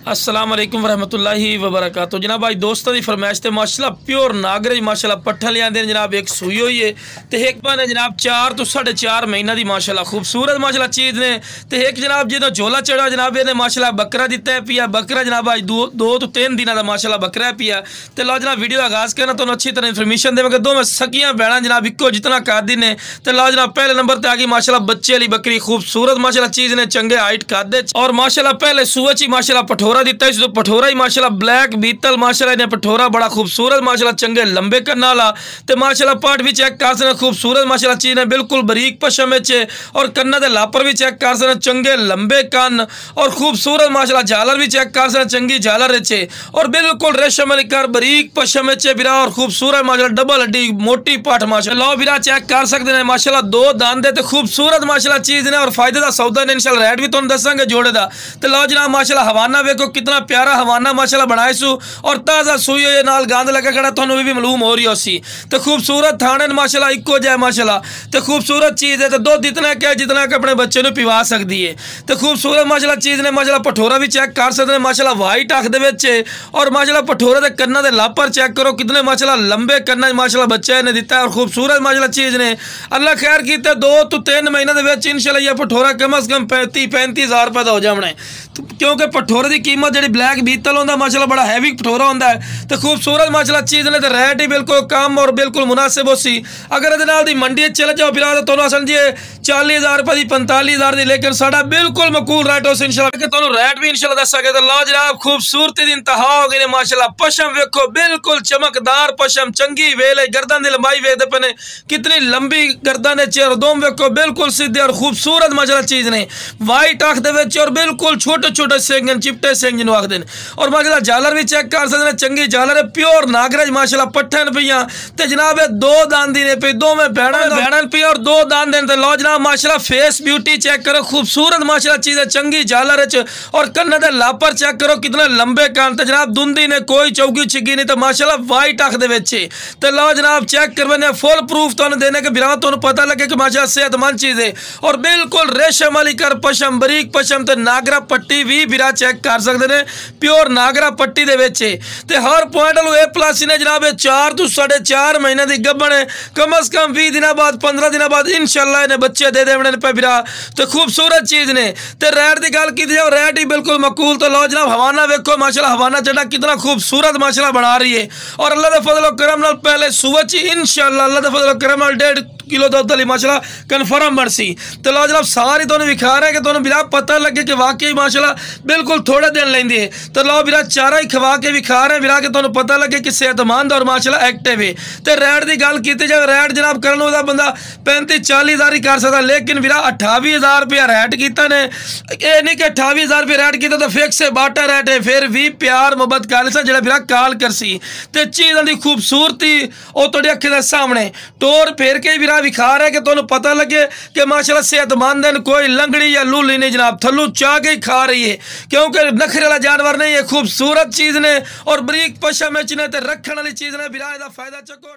अस्सलाम वालेकुम वरहमतुल्लाहि वबरकातुहू। जनाब आज दोस्तों की फरमाइश से माशाल्लाह प्योर नागरेज माशाल्लाह पट्ठा लियाते हैं जनाब। एक सूई हुई है तो एक बने जनाब 4 तो 4.5 महीना की माशाल्लाह खूबसूरत माशाल्लाह चीज़ ने। तो एक जनाब जो झोला चढ़ा जनाब इन्हें माशाल्लाह बकरा दिता है पिया। बकरा जनाब आज दो तो 3 दिन का माशाल्लाह बकरा है पिया। तो लो जनाब वीडियो आगाज़ करना तो अच्छी तरह इन्फॉर्मेशन देंगे। दो में सकियाँ भैन जनाब इको जितना कादी ने। तो लो जनाब पहले नंबर पर आ गई माशाल्लाह बच्चे वाली बकरी खूबसूरत माशाल्लाह चीज़ ने, चंगे हाइट कादे और माशाल्लाह पहले सुअच ही माशाल्लाह पठोरा दिता है। तो पठोरा ही माशाल्लाह ब्लैक बीतल माशाल्लाह इन्हें पठोरा बड़ा खूबसूरत माशाल्लाह चंगे लंबे करने वाला। तो माशाल्लाह पाठ भी चेक कर सकते खूबसूरत माशाल्लाह चीज़ ने बिल्कुल बरीक पशम और कन्ना के लापर भी चेक कर सकते चंगे लंबे कन और खूबसूरत माशाल्लाह झालर भी चेक कर सकते चंगी झालर और बिल्कुल रेशम वाली कर बरीक पशम बिरा और खूबसूरत माशाल्लाह डबल हड्डी मोटी पाठ माशाल्लाह बिरा चेक कर सकते हैं माशाल्लाह। 2 दांदे तो खूबसूरत माशाल्लाह चीज़ ने और फायदे का सौदा ने इंशाल्लाह रेट भी तुहानू दसांगे जोड़े का। तो लो जनाब माशाल्लाह हवाना वेखो कितना प्यारा हवाना माशाल्लाह बनाए सू और ताज़ा सूई हुई नाल गांद लगा खड़ा तुहानू भी मालूम हो रही हो सी। तो खूबसूरत थाने माशाल्लाह इको जाए माशाल्लाह। तो खूबसूरत चीज़ है तो दुध इतना क्या जितना कि अपने बच्चे को पिवा सकती है। तो खूबसूरत माशाल्लाह चीज़ ने माशाल्लाह पठोरा भी चेक कर सकते हैं माशाल्लाह वाइट अख दे और माशाल्लाह पठोरे के कन्ना के लापर चेक करो कितने माशाल्लाह लंबे कन्ना माशाल्लाह बच्चे ने दिता है और खूबसूरत माशाल्लाह चीज़ ने अल्लाह खैर की 2 तो 3 महीने के इंशाल्लाह यह पठोरा कम से कम 35 हज़ार रुपये का हो जाना। क्योंकि पठोरे की कीमत जी ब्लैक बीतल होंगे माशाल्लाह बड़ा हैवी पठोरा होंगे है। तो खूबसूरत माशाल्लाह चीज़ ने तो रेट ही बिल्कुल कम और बिल्कुल मुनासिब हो सी। अगर ये मंडी चले जाओ फिर तो तुम समझिए 40,000 रुपये की 45,000 की, लेकिन साढ़ा बिल्कुल मकूल रेट हो इंशाल्लाह तुम रेट भी इंशाल्लाह दस सके। तो लो जनाब खूबसूरती की इंतहा हो गई माशाल्लाह। पशम वेखो बिल्कुल चमकदार पशम चंगी वेल है। गर्दन की लंबाई वेखते पे कितनी लंबी गर्दन है। दोम वेखो बिल्कुल सीधे और खूबसूरत माशाल्लाह चीज़ ने वाइट अख दे और बिल्कुल छोटे छोटे सिंग चिपटे सिंग जिन्होंने आखते हैं और माशाल्लाह झालर भी चेक कर सकते हैं चंगी झालर है प्योर नागरज माशाल्लाह पट्ठन पियाँ। तो जनाब 2 दांदी ने पी 2 में भैन पी और 2 दांद देने। लो जनाब माशाल्लाह फेस ब्यूटी चेक करो खूबसूरत माशाल्लाह चीज़ है चंगी झालर और कन्ना दे लापर चेक करो कितने लंबे कान। तो जनाब दुंदी ने कोई चौकी छिगी नहीं। तो माशाल्लाह वाइट अख दे। तो लो जनाब चेक करवाने फुल प्रूफ तो देने के बिना तो पता लगे कि माशाल्लाह सेहतमंद चीज़ है और बिल्कुल रेशम वाली कर पशम बरीक पशम। तो नागरा पट्टी भी बिरा चेक कर सकते हैं प्योर नागरा पट्टी दे विच। ते हर पॉइंट A+ ने जनाब 4 तो 4.5 महीने की गब्बन है। कम से कम 20 दिन बाद 15 दिन बाद इंशाल्लाह इन्हें बच्चे दे देने पे बिरा। तो खूबसूरत चीज़ ने तो रेट की गल की जाए रेट ही बिल्कुल मकूल। तो लो जनाब हवाना वेखो माशाल्लाह हवाना चढ़ा कितना खूबसूरत माशाल्लाह बना रही है और अल्लाह के फजल करम नाल पहले सुबह इंशाल्लाह अल्लाह के फजल करम नाल 1.5 किलो दुध वाली माशाल्लाह कन्फर्म बनसी। तो लो जनाब सारी तुम विखा रहे हैं कि तुम बिरा पता लगे कि वाकई माशाल्लाह बिल्कुल थोड़े दिन लेंदी है। तो लो बिरा चारा ही खवा के विखा रहे हैं बिरा के तुम पता लगे कि सेहतमंद और माशाल्लाह एक्टिव है। तो रेट की गल की जाए रेट जनाब करने वाला बंदा 35-40 हज़ार ही कर सकता, लेकिन बिरा 28,000 रुपया रेट किया ने। ये नहीं कि 28,000 रुपये रेट किया तो फिक्स है बाटा रेट है। फिर भी प्यार मुहब्बत कर सा जो बिरा काल करसी। तो चीज़ों की खूबसूरती वो थोड़ी अखी के सामने टोर फेर के बिरा विखा रहे कि तुम पता लगे कि माशाल्लाह सेहतमंद है कोई लंगड़ी या लूली नहीं जनाब थल्लू चाह के ही खा रही है। क्योंकि नखरे वाला जानवर नहीं है खूबसूरत चीज़ ने और बरीक पशम ने रखने वाली चीज़ ने बिरा फायदा चको।